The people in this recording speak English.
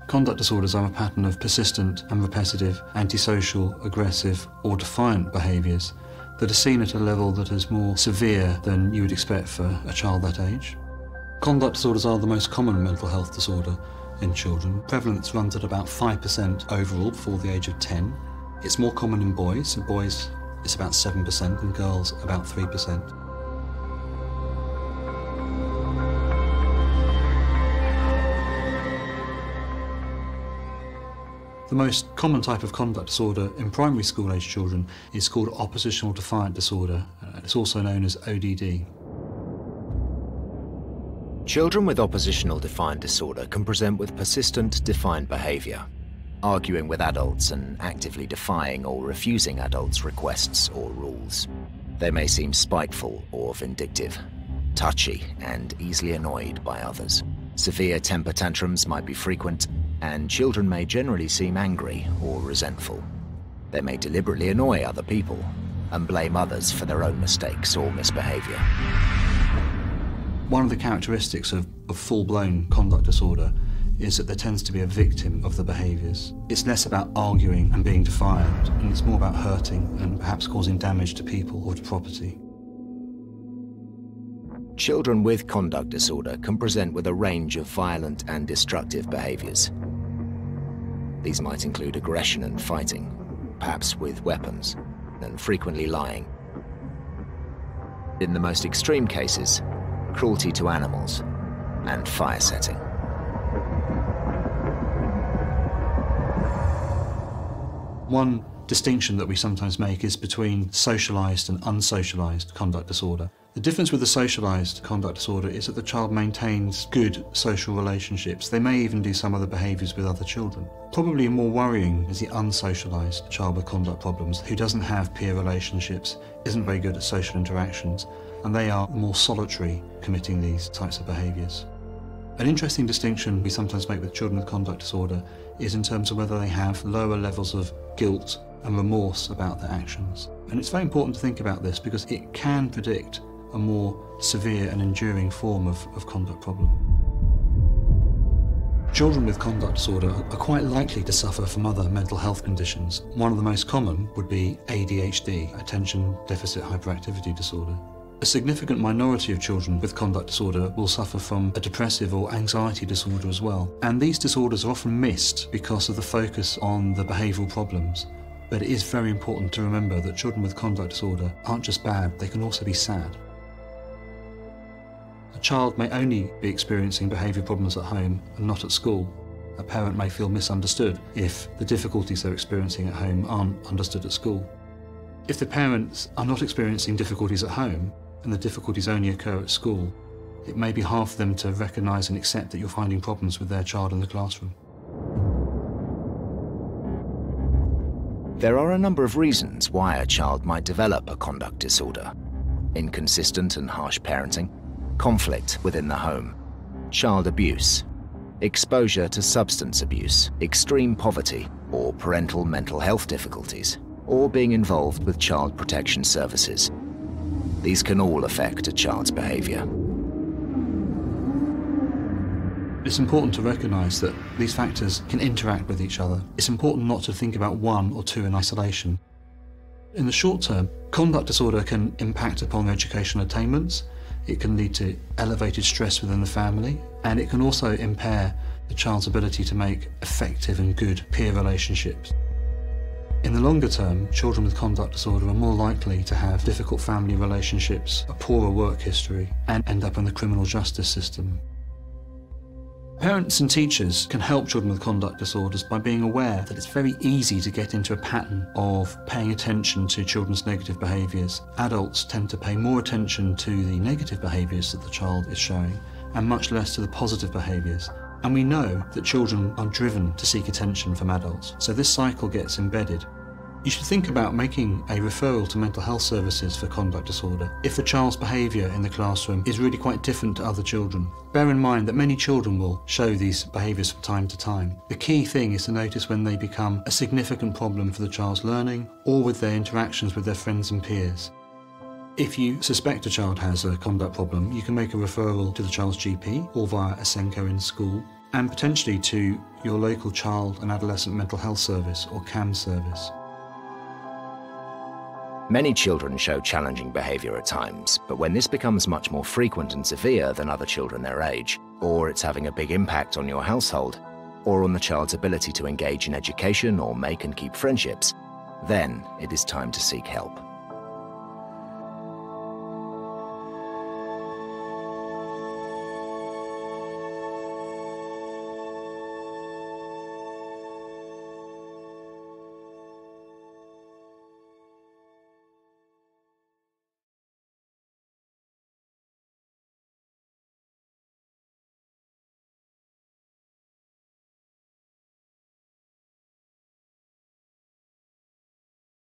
Conduct disorders are a pattern of persistent and repetitive, antisocial, aggressive or defiant behaviours that are seen at a level that is more severe than you would expect for a child that age. Conduct disorders are the most common mental health disorder in children. Prevalence runs at about 5% overall before the age of 10. It's more common in boys. In boys it's about 7% and girls about 3%. The most common type of conduct disorder in primary school age children is called oppositional defiant disorder. It's also known as ODD. Children with oppositional defiant disorder can present with persistent defiant behaviour, arguing with adults and actively defying or refusing adults' requests or rules. They may seem spiteful or vindictive, touchy and easily annoyed by others. Severe temper tantrums might be frequent, and children may generally seem angry or resentful. They may deliberately annoy other people and blame others for their own mistakes or misbehaviour. One of the characteristics of full-blown conduct disorder is that there tends to be a victim of the behaviours. It's less about arguing and being defiant, and it's more about hurting and perhaps causing damage to people or to property. Children with conduct disorder can present with a range of violent and destructive behaviours. These might include aggression and fighting, perhaps with weapons, and frequently lying. In the most extreme cases, cruelty to animals and fire setting. One distinction that we sometimes make is between socialised and unsocialised conduct disorder. The difference with the socialised conduct disorder is that the child maintains good social relationships. They may even do some of the behaviours with other children. Probably more worrying is the unsocialised child with conduct problems who doesn't have peer relationships, isn't very good at social interactions, and they are more solitary committing these types of behaviours. An interesting distinction we sometimes make with children with conduct disorder is in terms of whether they have lower levels of guilt and remorse about their actions. And it's very important to think about this because it can predict a more severe and enduring form of conduct problem. Children with conduct disorder are quite likely to suffer from other mental health conditions. One of the most common would be ADHD, Attention Deficit Hyperactivity Disorder. A significant minority of children with conduct disorder will suffer from a depressive or anxiety disorder as well. And these disorders are often missed because of the focus on the behavioural problems. But it is very important to remember that children with conduct disorder aren't just bad, they can also be sad. A child may only be experiencing behaviour problems at home and not at school. A parent may feel misunderstood if the difficulties they're experiencing at home aren't understood at school. If the parents are not experiencing difficulties at home and the difficulties only occur at school, it may be hard for them to recognise and accept that you're finding problems with their child in the classroom. There are a number of reasons why a child might develop a conduct disorder. Inconsistent and harsh parenting, conflict within the home, child abuse, exposure to substance abuse, extreme poverty, or parental mental health difficulties, or being involved with child protection services. These can all affect a child's behaviour. It's important to recognise that these factors can interact with each other. It's important not to think about one or two in isolation. In the short term, conduct disorder can impact upon educational attainments, it can lead to elevated stress within the family, and it can also impair the child's ability to make effective and good peer relationships. In the longer term, children with conduct disorder are more likely to have difficult family relationships, a poorer work history, and end up in the criminal justice system. Parents and teachers can help children with conduct disorders by being aware that it's very easy to get into a pattern of paying attention to children's negative behaviours. Adults tend to pay more attention to the negative behaviours that the child is showing and much less to the positive behaviours. And we know that children are driven to seek attention from adults, so this cycle gets embedded. You should think about making a referral to mental health services for conduct disorder if the child's behaviour in the classroom is really quite different to other children. Bear in mind that many children will show these behaviours from time to time. The key thing is to notice when they become a significant problem for the child's learning or with their interactions with their friends and peers. If you suspect a child has a conduct problem, you can make a referral to the child's GP or via a SENCO in school. and potentially to your local child and adolescent mental health service or CAMS service. Many children show challenging behaviour at times, but when this becomes much more frequent and severe than other children their age, or it's having a big impact on your household, or on the child's ability to engage in education or make and keep friendships, then it is time to seek help.